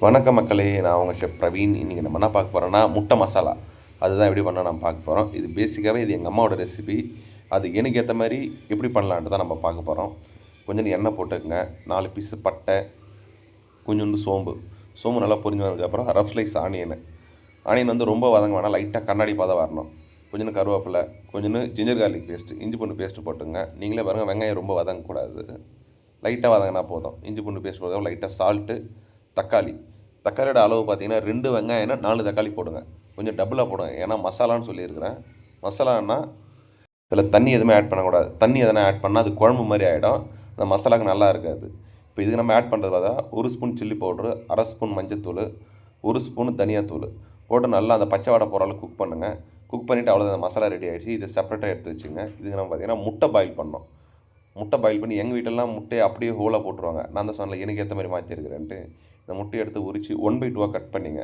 வணக்கம் மக்களே, நான் உங்கள் ஷெஃப் பிரவீன். இன்றைக்கி நம்ம என்ன பார்க்க போகிறோன்னா முட்டை மசாலா. அதுதான் எப்படி பண்ணால் நம்ம பார்க்க போகிறோம். இது பேசிக்காகவே இது எங்கள் அம்மாவோட ரெசிபி. அது எனக்கு ஏற்ற மாதிரி எப்படி பண்ணலான்ட்டு தான் நம்ம பார்க்க போகிறோம். கொஞ்சம் எண்ணெய் போட்டுக்கங்க, 4 பீஸு பட்டை, கொஞ்சோண்டு சோம்பு நல்லா பொரிஞ்சு வந்ததுக்கப்புறம் ரஃப் ஸ்லைஸ் ஆனியன் வந்து ரொம்ப வதங்க வேணாம், லைட்டாக கண்ணாடி பாதம் வரணும். கொஞ்சம் கருவேப்பிலை, கொஞ்சம் ஜிஞ்சர் கார்லிக் பேஸ்ட்டு, இஞ்சி பூண்டு பேஸ்ட்டு போட்டுங்க. நீங்களே பாருங்கள், வெங்காயம் ரொம்ப வதங்கக்கூடாது, லைட்டாக வதங்கினா போதும். இஞ்சி பூண்டு பேஸ்ட் போதும், லைட்டாக சால்ட்டு, தக்காளியோட அளவு பார்த்தீங்கன்னா 2 வெங்காயம்னா 4 தக்காளி போடுங்க. கொஞ்சம் டபுளாக போடுங்க, ஏன்னா மசாலான்னு சொல்லியிருக்கிறேன். மசாலான்னா இதில் தண்ணி எதுவுமே ஆட் பண்ணக்கூடாது. தண்ணி எதனா ஆட் பண்ணால் அது குழம்பு மாதிரி ஆகிடும், அந்த மசாலாவுக்கு நல்லா இருக்காது. இப்போ இதுக்கு நம்ம ஆட் பண்ணுறது பார்த்தா 1 ஸ்பூன் சில்லி பவுட்ரு, 1/2 ஸ்பூன் மஞ்சத்தூள், 1 ஸ்பூன் தனியாத்தூள் போட்டு நல்லா அந்த பச்சை வாடை போகிற அளவுக்கு குக் பண்ணுங்கள். குக் பண்ணிவிட்டு அவ்வளோதான், மசாலா ரெடி ஆகிடுச்சு. இது செப்பரேட்டாக எடுத்து வச்சுங்க. இதுக்கு நம்ம பார்த்திங்கன்னா முட்டை பாயில் பண்ணி எங்கள் வீட்டிலலாம் முட்டையை அப்படியே ஹோலாக போட்டுருவாங்க. நான் தான் சொன்னல எனக்கு ஏற்ற மாதிரி மாற்றிருக்கிறேன்ட்டு. இந்த முட்டையை எடுத்து உரித்து 1/2 கட் பண்ணிங்க.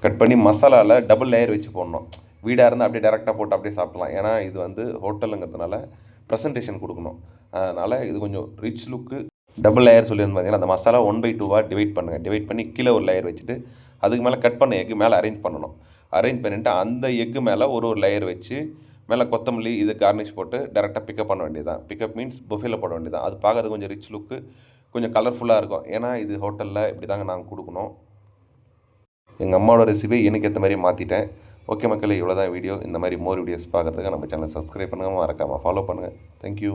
கட் பண்ணி மசாலாவில் டபுள் லேயர் வச்சு போடணும். வீடாக இருந்தால் அப்படியே டேரெக்டாக போட்டு அப்படியே சாப்பிட்லாம். ஏன்னா இது வந்து ஹோட்டலுங்கிறதுனால ப்ரெசன்டேஷன் கொடுக்கணும். அதனால் இது கொஞ்சம் ரிச் லுக்கு. டபுள் லேயர் சொல்லியிருந்து பார்த்தீங்கன்னா அந்த மசாலா 1/2 டிவைட் பண்ணுங்கள். டிவைட் பண்ணி கீழே ஒரு லேயர் வச்சுட்டு அதுக்கு மேலே கட் பண்ண எக்கு மேலே அரேஞ்ச் பண்ணணும். அரேஞ்ச் பண்ணிவிட்டு அந்த எக்கு மேலே ஒரு லேயர் வச்சு மேலே கொத்தமல்லி இது கார்னிஷ் போட்டு டேரெக்டாக பிக்கப் பண்ண வேண்டியது தான். பிக்கப் மீன்ஸ் புஃபேல போட வேண்டியது தான். அது பார்க்கறது கொஞ்சம் ரிச் லுக்கு, கொஞ்சம் கலர்ஃபுல்லாக இருக்கும். ஏன்னா இது ஹோட்டலில் இப்படி தாங்க நாங்கள் கொடுக்கணும். எங்கள் அம்மாவோட ரெசிபி எனக்கு ஏற்ற மாதிரி மாற்றிட்டேன். ஓகே மக்களே, இவ்வளோ தான் வீடியோ. இந்த மாதிரி மோர் வீடியோஸ் பார்க்குறதுக்கு நம்ம சேனலை சப்ஸ்கிரைப் பண்ணுங்கள், மறக்காமல் ஃபாலோ பண்ணுங்கள். தேங்க்யூ.